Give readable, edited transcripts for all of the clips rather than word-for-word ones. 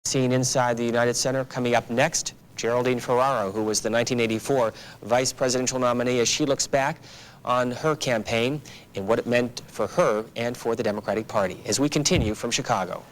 Seen inside the United Center. Coming up next, Geraldine Ferraro, who was the 1984 vice presidential nominee, as she looks back on her campaign and what it meant for her and for the Democratic Party. As we continue from Chicago.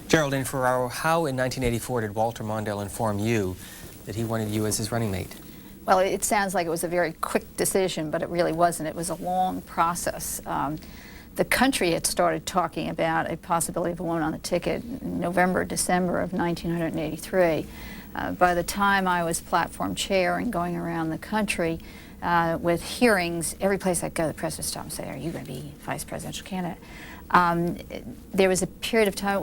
Geraldine Ferraro, how in 1984 did Walter Mondale inform you that he wanted you as his running mate? Well, it sounds like it was a very quick decision, but it really wasn't. It was a long process. The country had started talking about a possibility of a woman on the ticket in November, December of 1983. By the time I was platform chair and going around the country with hearings, every place I'd go, the press would stop and say, "Are you going to be vice presidential candidate?" There was a period of time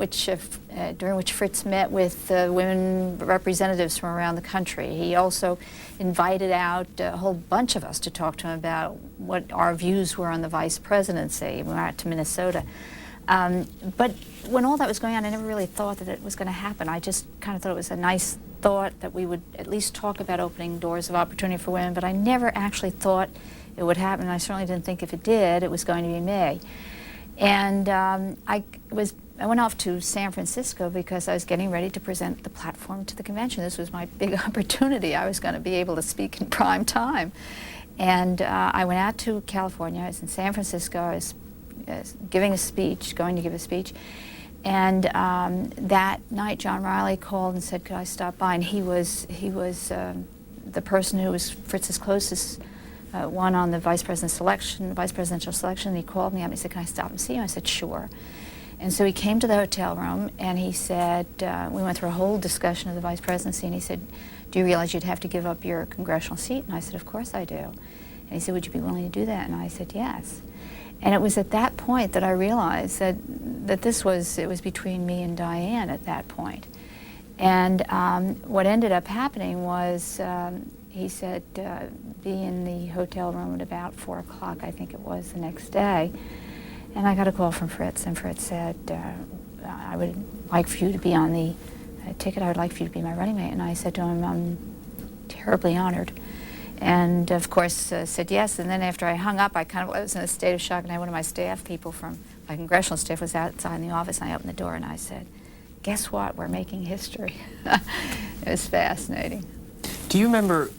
during which Fritz met with women representatives from around the country. He also invited out a whole bunch of us to talk to him about what our views were on the vice presidency. We went out to Minnesota. But when all that was going on, I never really thought that it was going to happen. I just kind of thought it was a nice thought that we would at least talk about opening doors of opportunity for women, but I never actually thought it would happen. I certainly didn't think if it did, it was going to be me. And I went off to San Francisco because I was getting ready to present the platform to the convention. This was my big opportunity. I was going to be able to speak in prime time. And I went out to California. I was in San Francisco. I was giving a speech, going to give a speech. And that night, John Riley called and said, "Could I stop by?" And he was the person who was Fritz's closest one on the vice presidential selection. He called me up and he said, "Can I stop and see you?" I said, "Sure." And so he came to the hotel room and he said, we went through a whole discussion of the vice presidency, and he said, "Do you realize you'd have to give up your congressional seat?" And I said, "Of course I do." And he said, "Would you be willing to do that?" And I said, "Yes." And it was at that point that I realized that it was between me and Diane at that point. And what ended up happening was he said, be in the hotel room at about 4 o'clock, I think it was, the next day. And I got a call from Fritz, and Fritz said, "I would like for you to be on the ticket. I would like for you to be my running mate." And I said to him, "I'm terribly honored." And of course said yes. And then after I hung up, I was in a state of shock, and one of my staff people from my congressional staff was outside in the office, and I opened the door and I said, "Guess what? We're making history." It was fascinating. Do you remember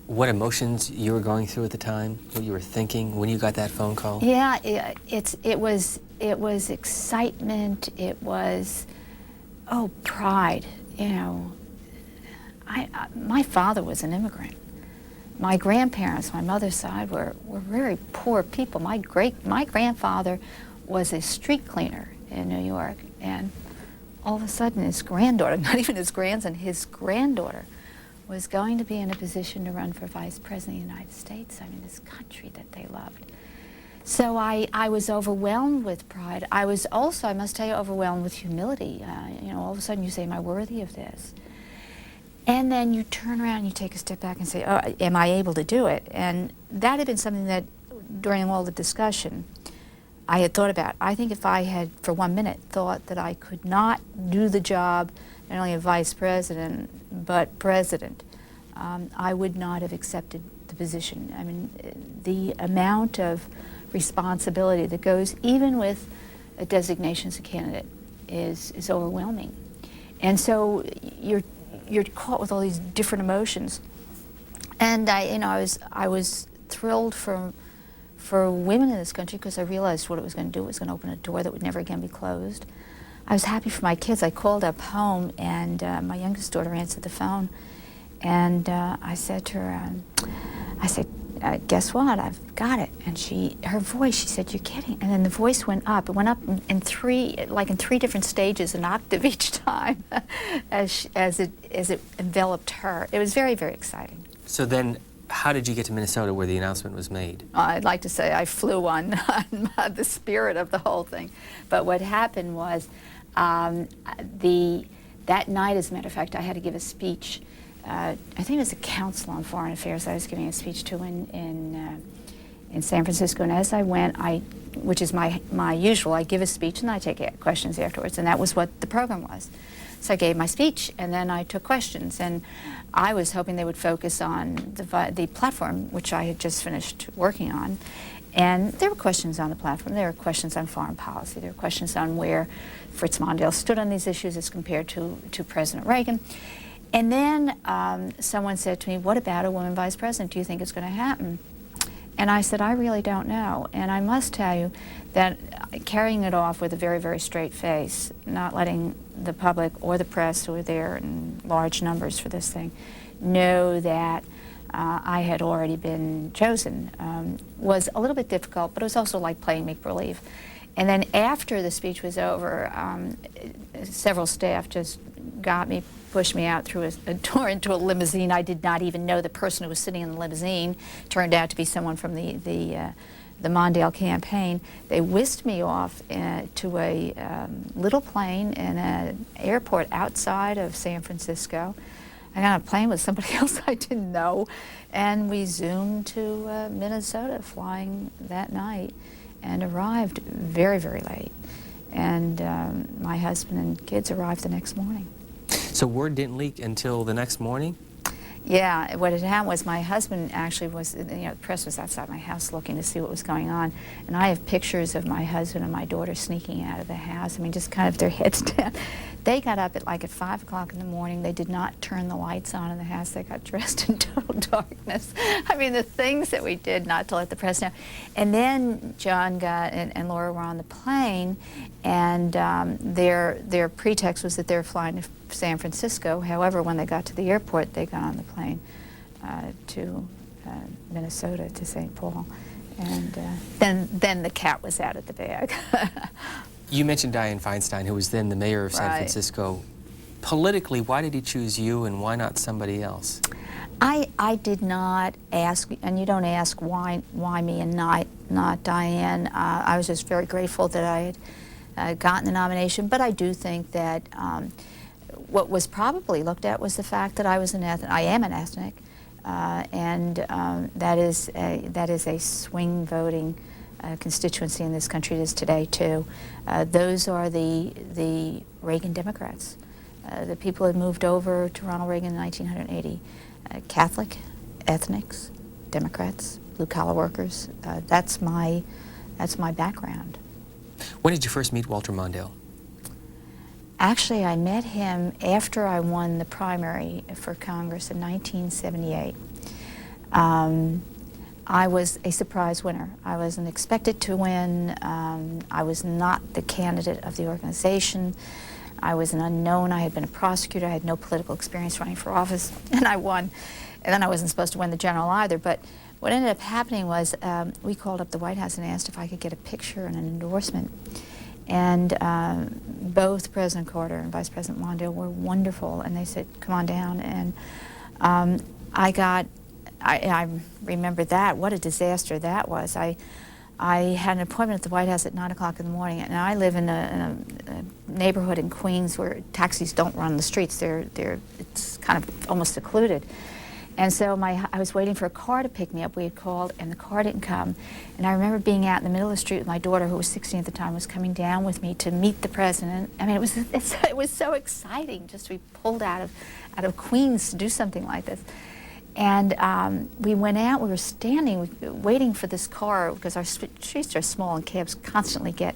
what emotions you were going through at the time? What you were thinking when you got that phone call? Yeah, it was excitement. It was, pride. You know, my father was an immigrant. My grandparents, my mother's side, were very poor people. My grandfather was a street cleaner in New York, and all of a sudden his granddaughter, not even his grandson, his granddaughter, was going to be in a position to run for vice president of the United States. I mean, this country that they loved. So I was overwhelmed with pride. I was also, I must tell you, overwhelmed with humility. You know, all of a sudden you say, "Am I worthy of this?" And then you turn around and you take a step back and say, "Oh, am I able to do it?" And that had been something that, during all the discussion, I had thought about. I think if I had, for 1 minute, thought that I could not do the job, not only of vice president, but president, I would not have accepted the position. I mean, the amount of responsibility that goes even with a designation as a candidate is overwhelming. And so you're caught with all these different emotions. And I was thrilled for women in this country because I realized what it was going to do. It was going to open a door that would never again be closed. I was happy for my kids. I called up home, and my youngest daughter answered the phone, and I said to her, "Guess what? I've got it." And her voice, she said, "You're kidding." And then the voice went up. It went up in three different stages, an octave each time, as it enveloped her. It was very, very exciting. So then, how did you get to Minnesota where the announcement was made? I'd like to say I flew on the spirit of the whole thing. But what happened was, that night, as a matter of fact, I had to give a speech. I think it was a council on foreign affairs I was giving a speech to in San Francisco. And as I went, which is my usual, I give a speech and I take questions afterwards, and that was what the program was. So I gave my speech, and then I took questions, and I was hoping they would focus on the platform, which I had just finished working on. And there were questions on the platform. There were questions on foreign policy. There were questions on where Fritz Mondale stood on these issues as compared to President Reagan. And then someone said to me, what about a woman vice president? Do you think it's going to happen? And I said, I really don't know. And I must tell you that carrying it off with a very, very straight face, not letting the public or the press, who were there in large numbers for this thing, know that I had already been chosen, was a little bit difficult, but it was also like playing make-believe. And then after the speech was over, several staff just got me, pushed me out through a door into a limousine. I did not even know the person who was sitting in the limousine. Turned out to be someone from the Mondale campaign. They whisked me off to a little plane in an airport outside of San Francisco. I got on a plane with somebody else I didn't know, and we zoomed to Minnesota, flying that night, and arrived very, very late. And my husband and kids arrived the next morning. So word didn't leak until the next morning? Yeah, what had happened was my husband actually was, the press was outside my house looking to see what was going on. And I have pictures of my husband and my daughter sneaking out of the house. I mean, just kind of their heads down. They got up at 5 o'clock in the morning. They did not turn the lights on in the house. They got dressed in total darkness. I mean, the things that we did not to let the press know. And then John and Laura were on the plane, and their pretext was that they were flying to San Francisco. However, when they got to the airport, they got on the plane to Minnesota, to St. Paul. And then the cat was out of the bag. You mentioned Dianne Feinstein, who was then the mayor of San Francisco. Politically, why did he choose you and why not somebody else? I did not ask, and you don't ask why me and not Dianne. I was just very grateful that I had gotten the nomination, but I do think that what was probably looked at was the fact that I am an ethnic, and that is a swing voting constituency in this country. It is today too. Those are the Reagan Democrats, the people who had moved over to Ronald Reagan in 1980. Catholic, ethnics, Democrats, blue-collar workers. That's my background. When did you first meet Walter Mondale? Actually, I met him after I won the primary for Congress in 1978. I was a surprise winner. I wasn't expected to win. I was not the candidate of the organization. I was an unknown. I had been a prosecutor. I had no political experience running for office, and I won. And then I wasn't supposed to win the general either. But what ended up happening was we called up the White House and asked if I could get a picture and an endorsement. And both President Carter and Vice President Mondale were wonderful, and they said, come on down. And I remember that. What a disaster that was. I had an appointment at the White House at 9 o'clock in the morning, and I live in a neighborhood in Queens where taxis don't run the streets. It's kind of almost secluded. And so I was waiting for a car to pick me up. We had called, and the car didn't come. And I remember being out in the middle of the street with my daughter, who was 16 at the time, was coming down with me to meet the president. I mean, it was so exciting just to be pulled out of Queens to do something like this. And we went out. We were standing, waiting for this car because our streets are small and cabs constantly get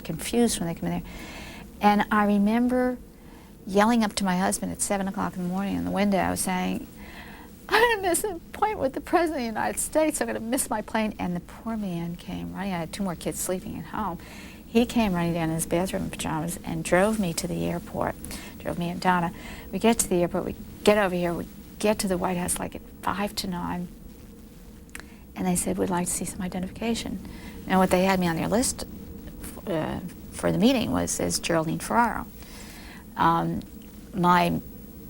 confused when they come in there. And I remember yelling up to my husband at 7 o'clock in the morning in the window, saying, I'm going to miss an appointment with the President of the United States. I'm going to miss my plane. And the poor man came running. I had 2 more kids sleeping at home. He came running down in his bathroom pajamas and drove me to the airport, drove me and Donna. We get to the airport. We get over here. We get to the White House like at 5 to 9. And they said, we'd like to see some identification. Now, what they had me on their list for the meeting was Geraldine Ferraro. My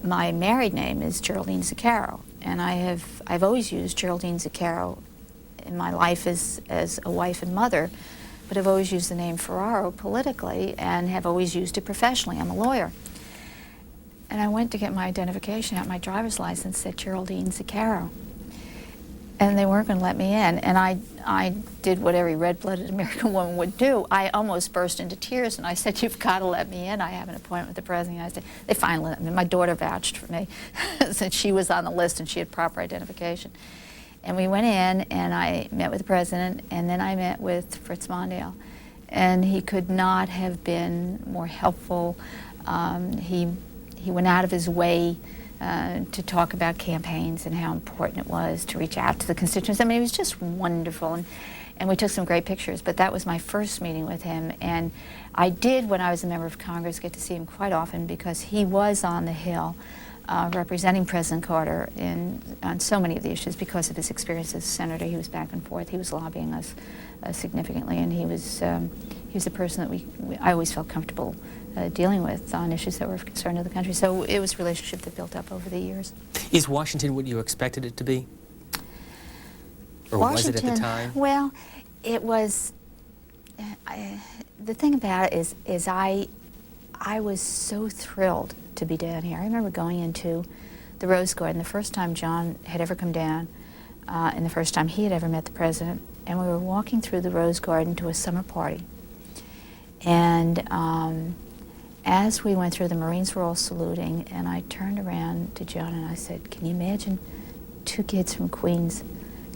married name is Geraldine Ferraro. And I've always used Geraldine Ferraro in my life as a wife and mother, but I've always used the name Ferraro politically and have always used it professionally. I'm a lawyer. And I went to get my identification out. My driver's license said Geraldine Ferraro. And they weren't going to let me in. And I did what every red-blooded American woman would do. I almost burst into tears, and I said, "You've got to let me in. I have an appointment with the President of the United States." They finally let me in. My daughter vouched for me since she was on the list and she had proper identification. And we went in, and I met with the President, and then I met with Fritz Mondale. And he could not have been more helpful. He went out of his way to talk about campaigns and how important it was to reach out to the constituents. I mean, it was just wonderful, and we took some great pictures, but that was my first meeting with him. And I did, when I was a member of Congress, get to see him quite often because he was on the Hill representing President Carter on so many of the issues because of his experience as a senator. He was back and forth. He was lobbying us significantly, and he was a person that I always felt comfortable dealing with on issues that were of concern to the country. So it was a relationship that built up over the years. Is Washington what you expected it to be? Or was it at the time? Well, it was. The thing about it is I was so thrilled to be down here. I remember going into the Rose Garden the first time John had ever come down, and the first time he had ever met the President, and we were walking through the Rose Garden to a summer party. And as we went through, the Marines were all saluting, and I turned around to John and I said, "Can you imagine 2 kids from Queens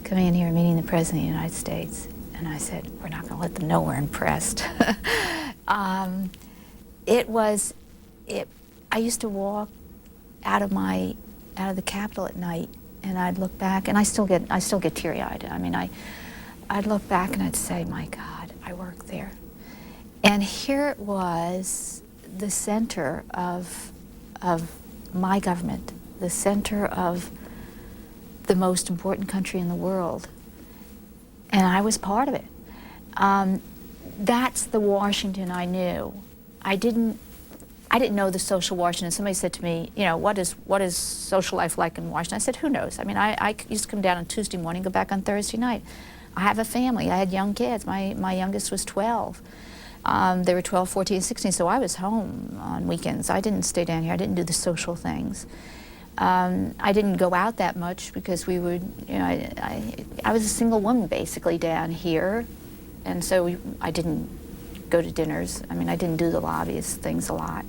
coming in here and meeting the President of the United States?" And I said, "We're not going to let them know we're impressed." I used to walk out of the Capitol at night, and I'd look back, and I still get teary-eyed. I mean, I'd look back and I'd say, "My God, I worked there." And here it was, the center of my government, the center of the most important country in the world, and I was part of it. That's the Washington I knew. I didn't know the social Washington. Somebody said to me, you know, what is social life like in Washington? I said, who knows? I mean, I used to come down on Tuesday morning, go back on Thursday night. I have a family. I had young kids. My youngest was 12. They were 12, 14, 16, so I was home on weekends. I didn't stay down here. I didn't do the social things. I didn't go out that much because we would, you know, I was a single woman basically down here, and so I didn't go to dinners. I mean, I didn't do the lobbyist things a lot.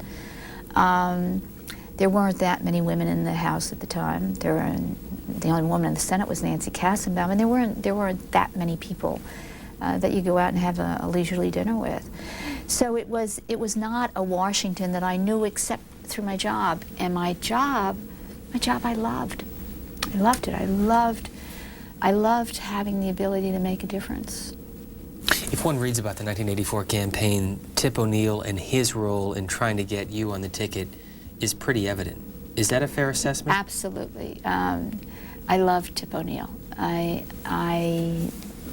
There weren't that many women in the House at the time. The only woman in the Senate was Nancy Kassenbaum, and there weren't that many people that you go out and have a leisurely dinner with. So it was not a Washington that I knew except through my job. And my job I loved. I loved it. I loved having the ability to make a difference. If one reads about the 1984 campaign, Tip O'Neill and his role in trying to get you on the ticket is pretty evident. Is that a fair assessment? Absolutely. I loved Tip O'Neill. I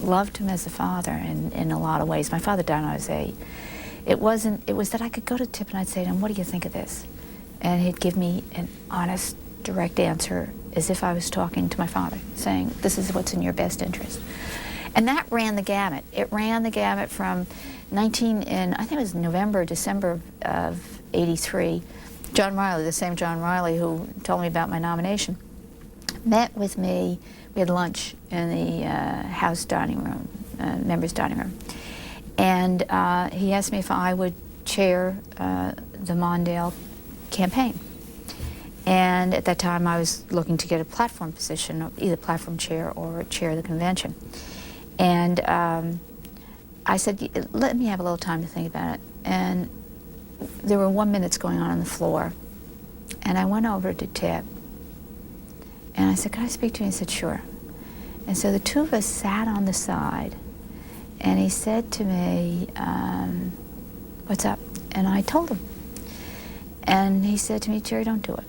loved him as a father in a lot of ways. My father died when I was 8. It was that I could go to Tip and I'd say to him, "What do you think of this?" And he'd give me an honest, direct answer as if I was talking to my father, saying, "This is what's in your best interest." And that ran the gamut. It ran the gamut from I think it was November, December of '83. John Riley, the same John Riley who told me about my nomination, met with me. We had lunch in the House dining room, members' dining room. And he asked me if I would chair the Mondale campaign. And at that time, I was looking to get a platform position, either platform chair or chair of the convention. And I said, "Let me have a little time to think about it." And there were 1 minutes going on the floor. And I went over to Tip. And I said, "Can I speak to you?" He said, "Sure." And so the two of us sat on the side. And he said to me, "What's up?" And I told him. And he said to me, "Jerry, don't do it."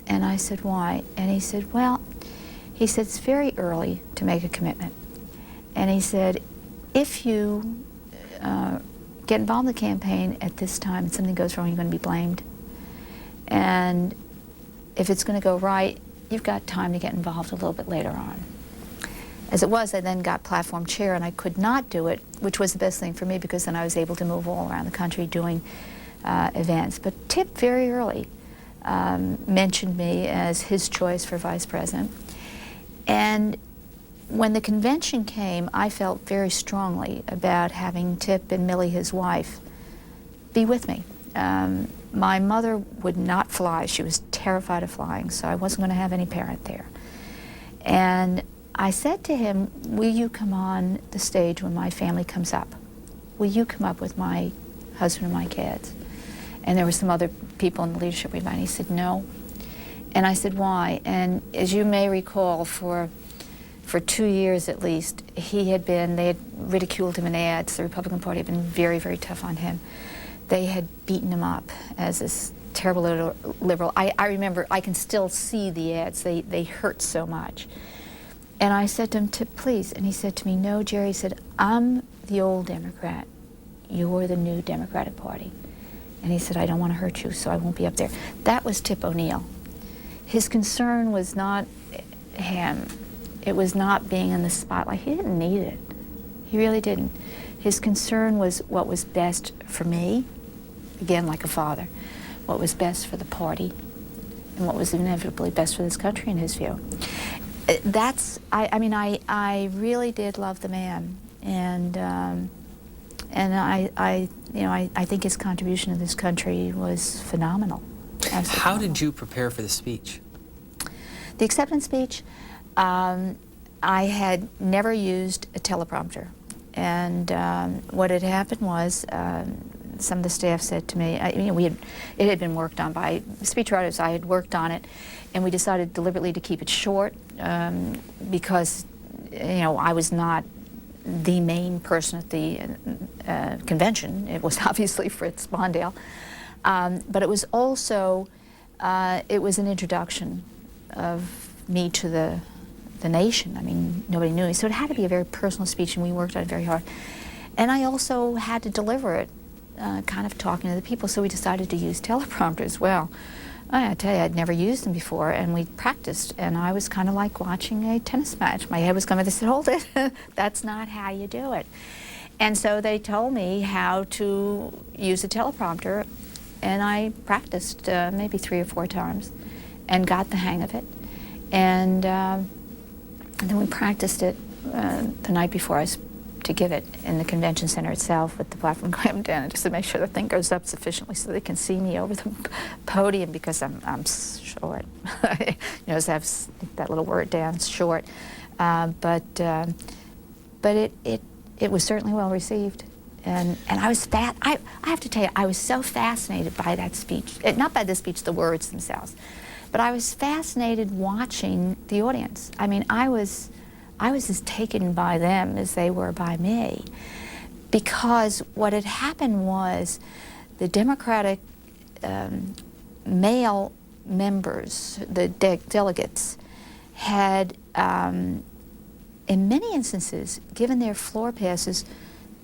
And I said, "Why?" And he said, "Well," he said, "it's very early to make a commitment." And he said, "If you get involved in the campaign at this time and something goes wrong, you're going to be blamed. And if it's going to go right, you've got time to get involved a little bit later on." As it was, I then got platform chair, and I could not do it, which was the best thing for me because then I was able to move all around the country doing events. But Tip very early mentioned me as his choice for vice president. And when the convention came, I felt very strongly about having Tip and Millie, his wife, be with me. My mother would not fly. She was terrified of flying, so I wasn't going to have any parent there. And I said to him, will you come on the stage when my family comes up? Will you come up with my husband and my kids? And there were some other people in the leadership we invited. He said, no. And I said, why? And as you may recall, for 2 years at least, they had ridiculed him in ads. The Republican Party had been very, very tough on him. They had beaten him up as this terrible liberal. I remember, I can still see the ads. They hurt so much. And I said to him, Tip, please. And he said to me, no, Jerry, he said, I'm the old Democrat. You're the new Democratic Party. And he said, I don't want to hurt you, so I won't be up there. That was Tip O'Neill. His concern was not him. It was not being in the spotlight. He didn't need it. He really didn't. His concern was what was best for me, again, like a father, what was best for the party, and what was inevitably best for this country in his view. I really did love the man, and I think his contribution to this country was phenomenal. Absolutely. How did you prepare for the speech? The acceptance speech, I had never used a teleprompter. And what had happened was some of the staff said to me, it had been worked on by speechwriters. I had worked on it, and we decided deliberately to keep it short because, I was not the main person at the convention. It was obviously Fritz Mondale. But it was also, it was an introduction of me to the nation. I mean, nobody knew me. So it had to be a very personal speech, and we worked on it very hard. And I also had to deliver it, kind of talking to the people, so we decided to use teleprompters. Well, I tell you, I'd never used them before, and we practiced, and I was kind of like watching a tennis match. My head was coming, they said, hold it, that's not how you do it. And so they told me how to use a teleprompter, and I practiced maybe 3 or 4 times and got the hang of it. And then we practiced it the night before I was to give it in the convention center itself with the platform going down, just to make sure the thing goes up sufficiently so they can see me over the podium, because I'm short. So I have that little word down, short. But it was certainly well received. And I was I have to tell you, I was so fascinated by that speech. Not by the speech, the words themselves. But I was fascinated watching the audience. I mean, I was as taken by them as they were by me, because what had happened was the Democratic male members, the delegates, had, in many instances, given their floor passes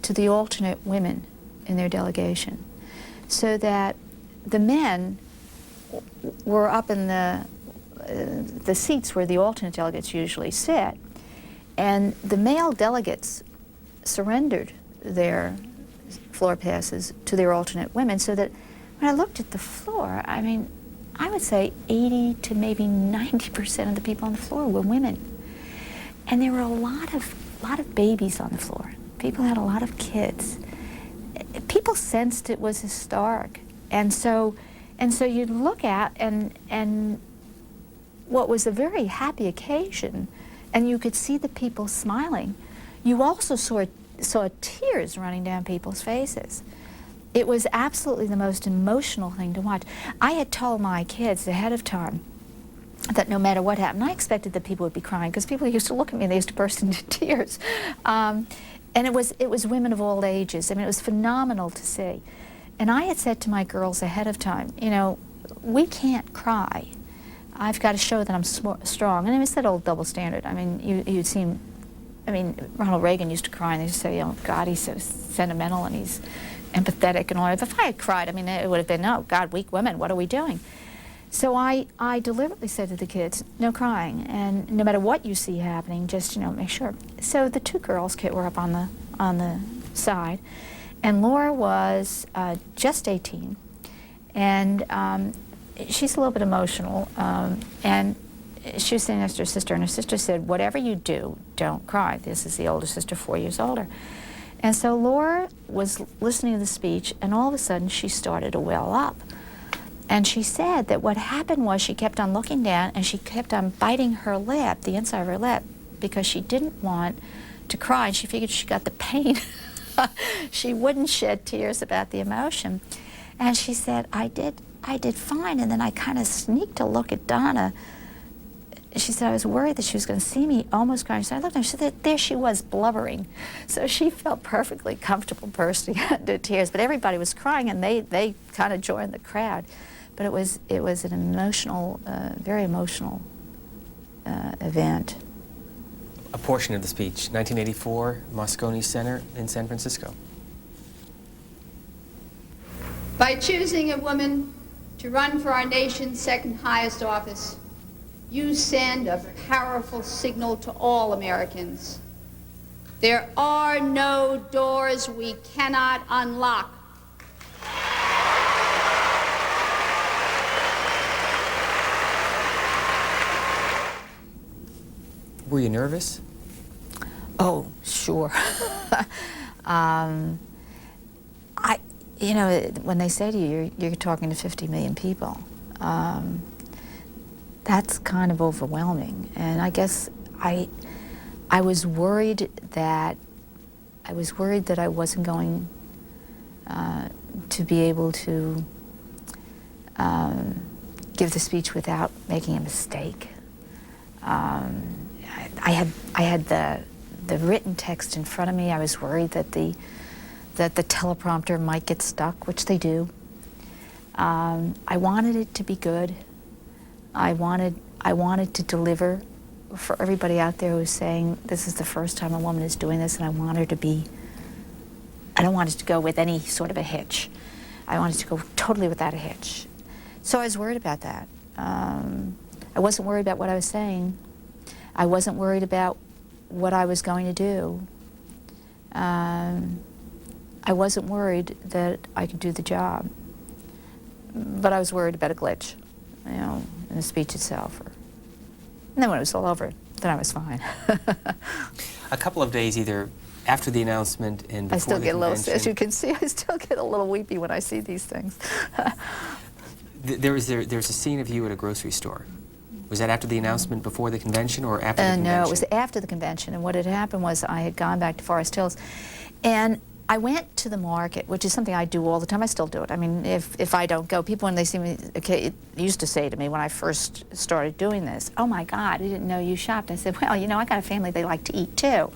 to the alternate women in their delegation, so that the men were up in the seats where the alternate delegates usually sit, and the male delegates surrendered their floor passes to their alternate women, so that when I looked at the floor, I mean, I would say 80 to maybe 90% of the people on the floor were women. And there were a lot of babies on the floor. People had a lot of kids. People sensed it was historic. And so you'd look at, and what was a very happy occasion, and you could see the people smiling, you also saw tears running down people's faces. It was absolutely the most emotional thing to watch. I had told my kids ahead of time that no matter what happened, I expected that people would be crying, because people used to look at me and they used to burst into tears. And it was women of all ages. I mean, it was phenomenal to see. And I had said to my girls ahead of time, we can't cry. I've got to show that I'm strong. And it was that old double standard. I mean, you'd seen, Ronald Reagan used to cry, and they used to say, oh, God, he's so sentimental and he's empathetic and all that. But if I had cried, it would have been, oh, God, weak women, what are we doing? So I deliberately said to the kids, no crying, and no matter what you see happening, just, make sure. So the 2 girls were up on the side, and Laura was just 18, and she's a little bit emotional, and she was sitting next to her sister, and her sister said, whatever you do, don't cry. This is the older sister, 4 years older. And so Laura was listening to the speech, and all of a sudden she started to well up. And she said that what happened was she kept on looking down, and she kept on biting her lip, the inside of her lip, because she didn't want to cry, and she figured she got the pain. She wouldn't shed tears about the emotion. And she said, I did fine, and then I kind of sneaked to look at Donna. She said, I was worried that she was going to see me almost crying. So I looked at her, she said, there she was, blubbering. So she felt perfectly comfortable bursting into tears, but everybody was crying, and they kind of joined the crowd. But it was an emotional, very emotional event. A portion of the speech, 1984, Moscone Center in San Francisco. By choosing a woman to run for our nation's second highest office, you send a powerful signal to all Americans. There are no doors we cannot unlock. Were you nervous? Oh, sure. You know, when they say to you, you're talking to 50 million people, that's kind of overwhelming. And I guess I was worried that I wasn't going to be able to give the speech without making a mistake. I had the written text in front of me. I was worried that the teleprompter might get stuck, which they do. I wanted it to be good. I wanted to deliver for everybody out there who's saying this is the first time a woman is doing this, and I want her to be. I don't want it to go with any sort of a hitch. I wanted to go totally without a hitch. So I was worried about that. I wasn't worried about what I was saying. I wasn't worried about what I was going to do. I wasn't worried that I could do the job, but I was worried about a glitch, you know, in the speech itself. And then when it was all over, then I was fine. A couple of days either after the announcement and before I still the get a little, convention. as you can see, I still get a little weepy when I see these things. There's a scene of you at a grocery store. Was that after the announcement, before the convention, or after the convention? No, it was after the convention, and what had happened was I had gone back to Forest Hills, and I went to the market, which is something I do all the time. I still do it. I mean, if I don't go, people when they see me, okay, used to say to me when I first started doing this, oh my God, I didn't know you shopped. I said, well, you know, I got a family, they like to eat too.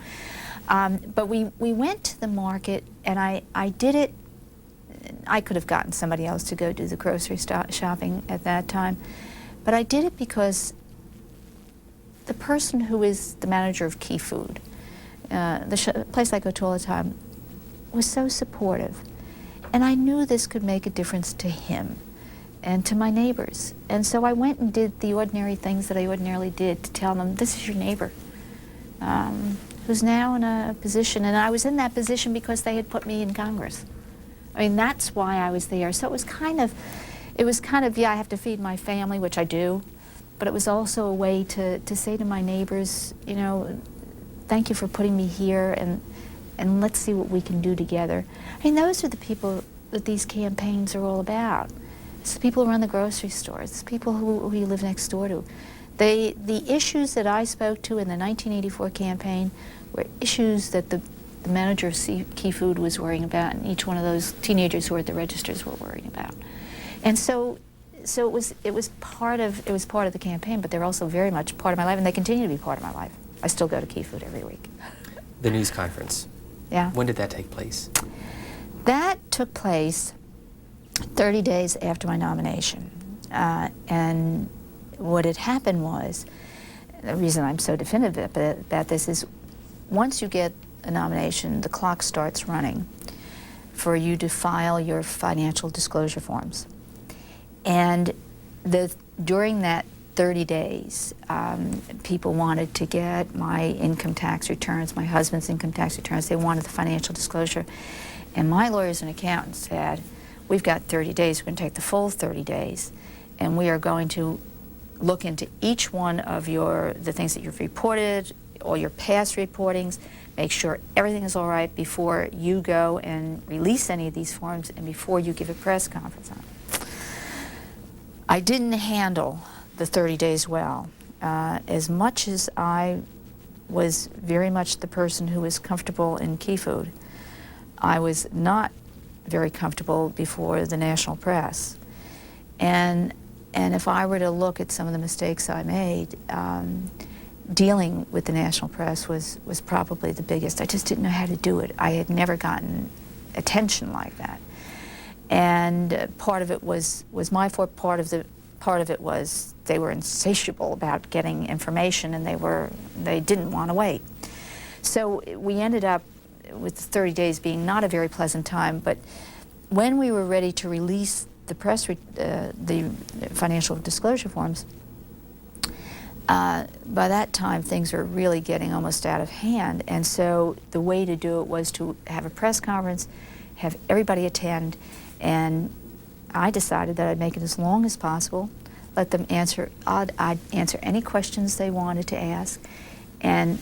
But we went to the market, and I did it. I could have gotten somebody else to go do the grocery shopping at that time, but I did it because the person who is the manager of Key Food, the place I go to all the time, was so supportive. And I knew this could make a difference to him and to my neighbors. And so I went and did the ordinary things that I ordinarily did to tell them, this is your neighbor, who's now in a position, and I was in that position because they had put me in Congress. I mean, that's why I was there. So it was kind of, yeah, I have to feed my family, which I do, but it was also a way to say to my neighbors, you know, thank you for putting me here, and let's see what we can do together. I mean, those are the people that these campaigns are all about. It's the people who run the grocery stores. It's people who you live next door to. The issues that I spoke to in the 1984 campaign were issues that the manager of Key Food was worrying about, and each one of those teenagers who were at the registers were worrying about. And so it was part of the campaign, but they're also very much part of my life, and they continue to be part of my life. I still go to Key Food every week. The news conference. Yeah. When did that take place? That took place 30 days after my nomination. And what had happened was, the reason I'm so definitive about this is, once you get a nomination, the clock starts running for you to file your financial disclosure forms. And during that 30 days, people wanted to get my income tax returns, my husband's income tax returns. They wanted the financial disclosure. And my lawyers and accountants said, we've got 30 days. We're going to take the full 30 days, and we are going to look into each one of the things that you've reported, all your past reportings, make sure everything is all right before you go and release any of these forms and before you give a press conference on it. I didn't handle the 30 days well. As much as I was very much the person who was comfortable in key food, I was not very comfortable before the national press. And if I were to look at some of the mistakes I made, dealing with the national press was probably the biggest. I just didn't know how to do it. I had never gotten attention like that. And part of it was my fault. Part of it was they were insatiable about getting information, and they didn't want to wait. So we ended up with 30 days being not a very pleasant time. But when we were ready to release the financial disclosure forms, by that time things were really getting almost out of hand. And so the way to do it was to have a press conference, have everybody attend, and I decided that I'd make it as long as possible, let them answer, I'd answer any questions they wanted to ask, and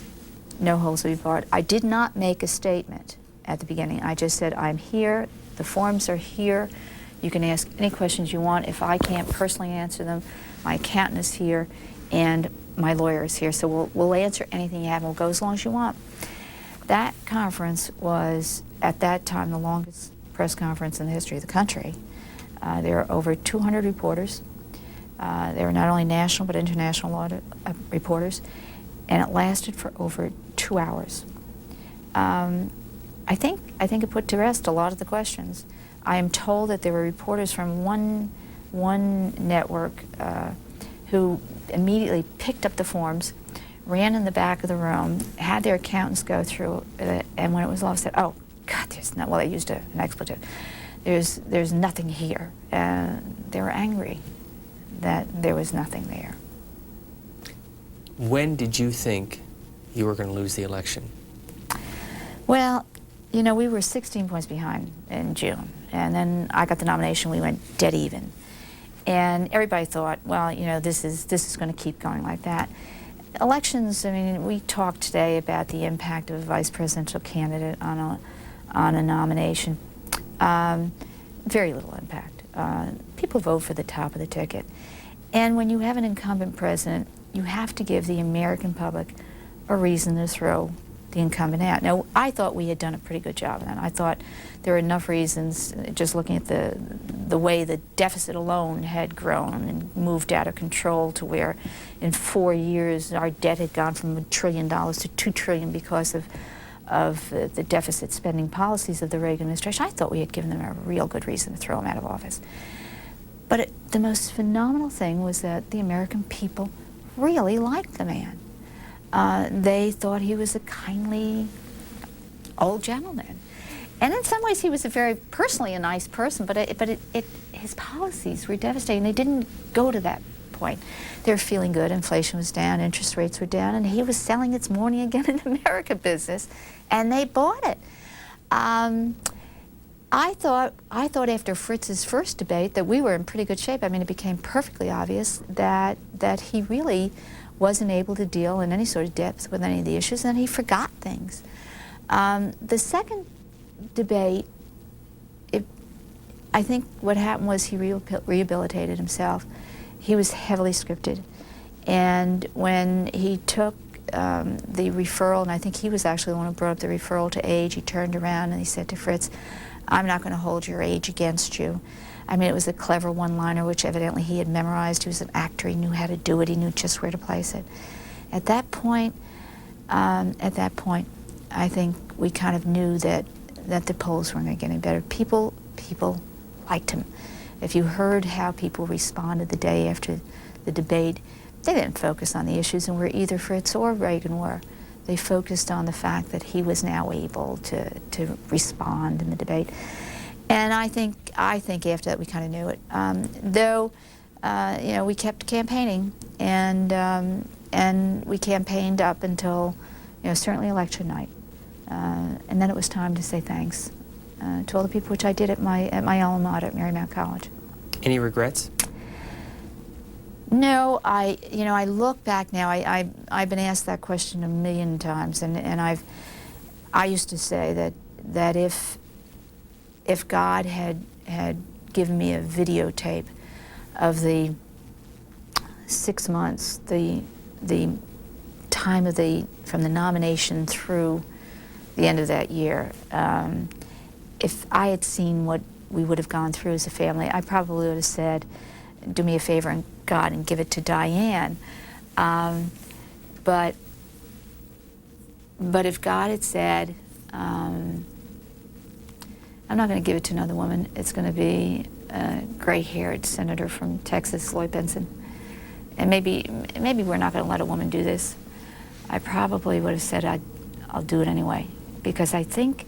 no holds would be barred. I did not make a statement at the beginning. I just said, I'm here, the forms are here, you can ask any questions you want. If I can't personally answer them, my accountant is here, and my lawyer is here, so we'll answer anything you have, and we'll go as long as you want. That conference was, at that time, the longest press conference in the history of the country. There were over 200 reporters. There were not only national but international reporters, and it lasted for over 2 hours. I think it put to rest a lot of the questions. I am told that there were reporters from one network who immediately picked up the forms, ran in the back of the room, had their accountants go through it, and when it was all said, oh, God, there's no, well, they used an expletive. There's nothing here. They were angry that there was nothing there. When did you think you were going to lose the election? Well, you know, we were 16 points behind in June, and then I got the nomination, we went dead even. And everybody thought, well, you know, this is going to keep going like that. Elections, I mean, we talked today about the impact of a vice presidential candidate on a nomination. Very little impact. People vote for the top of the ticket. And when you have an incumbent president, you have to give the American public a reason to throw the incumbent out. Now, I thought we had done a pretty good job of that. I thought there were enough reasons, just looking at the way the deficit alone had grown and moved out of control to where in 4 years our debt had gone from $1 trillion to $2 trillion because of the deficit spending policies of the Reagan administration. I thought we had given them a real good reason to throw him out of office. But the most phenomenal thing was that the American people really liked the man. They thought he was a kindly old gentleman. And in some ways he was personally a nice person, but his policies were devastating. They didn't go to that point. They were feeling good, inflation was down, interest rates were down, and he was selling It's Morning Again in America business, and they bought it. I thought after Fritz's first debate that we were in pretty good shape. I mean, it became perfectly obvious that he really wasn't able to deal in any sort of depth with any of the issues, and he forgot things. The second debate, I think what happened was he rehabilitated himself. He was heavily scripted, and when he took the referral, and I think he was actually the one who brought up the referral to age, he turned around and he said to Fritz, I'm not going to hold your age against you. I mean, it was a clever one-liner, which evidently he had memorized. He was an actor. He knew how to do it. He knew just where to place it. At that point, I think we kind of knew that the polls weren't going to get any better. People liked him. If you heard how people responded the day after the debate, they didn't focus on the issues and where either Fritz or Reagan were. They focused on the fact that he was now able to respond in the debate. And I think after that we kind of knew it. Though, you know, we kept campaigning, and we campaigned up until, you know, certainly election night. And then it was time to say thanks to all the people, which I did at my alma mater at Marymount College. Any regrets? No, I look back now. I've been asked that question a million times, and I used to say that if God had given me a videotape of the 6 months, the time of from the nomination through the end of that year, if I had seen what we would have gone through as a family, I probably would have said, do me a favor and God and give it to Diane. But if God had said, I'm not going to give it to another woman, it's going to be a gray-haired senator from Texas, Lloyd Benson, and maybe we're not going to let a woman do this, I probably would have said I'll do it anyway, because I think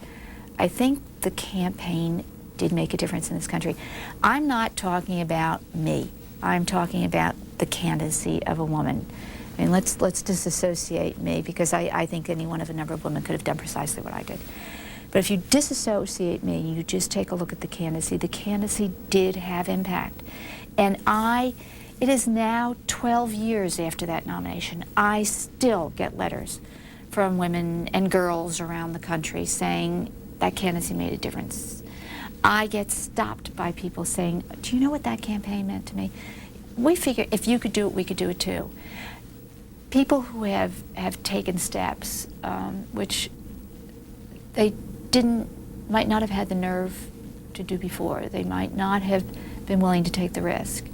the campaign did make a difference in this country. I'm not talking about me. I'm talking about the candidacy of a woman. I mean, let's disassociate me, because I think any one of a number of women could have done precisely what I did. But if you disassociate me, you just take a look at the candidacy did have impact. And it is now 12 years after that nomination, I still get letters from women and girls around the country saying that candidacy made a difference. I get stopped by people saying, do you know what that campaign meant to me? We figure if you could do it, we could do it too. People who have taken steps which they might not have had the nerve to do before. They might not have been willing to take the risk.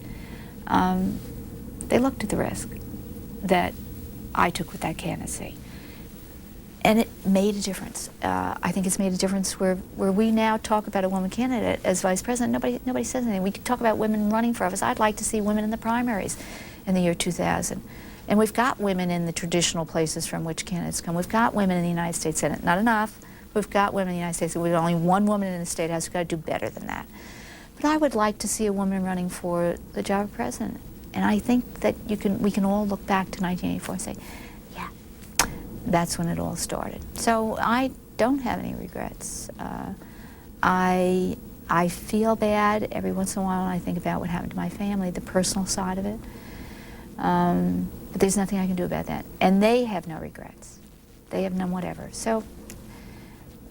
They looked at the risk that I took with that candidacy. And it made a difference. I think it's made a difference where we now talk about a woman candidate as vice president. Nobody says anything. We could talk about women running for office. I'd like to see women in the primaries in the year 2000. And we've got women in the traditional places from which candidates come. We've got women in the United States Senate. Not enough. We've got women in the United States. We've only one woman in the State House. We've got to do better than that. But I would like to see a woman running for the job of president. And I think that we can all look back to 1984 and say, yeah, that's when it all started. So I don't have any regrets. I feel bad every once in a while when I think about what happened to my family, the personal side of it. But there's nothing I can do about that. And they have no regrets. They have none whatever. So,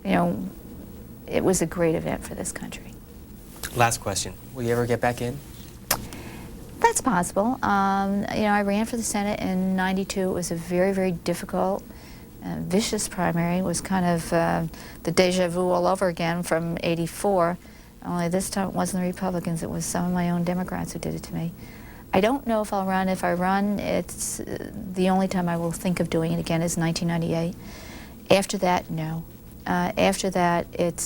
you know, it was a great event for this country. Last question. Will you ever get back in? That's possible. You know, I ran for the Senate in '92. It was a very, very difficult, vicious primary. It was kind of the deja vu all over again from '84. Only this time it wasn't the Republicans. It was some of my own Democrats who did it to me. I don't know if I'll run. If I run, it's the only time I will think of doing it again is 1998. After that, no. After that, it's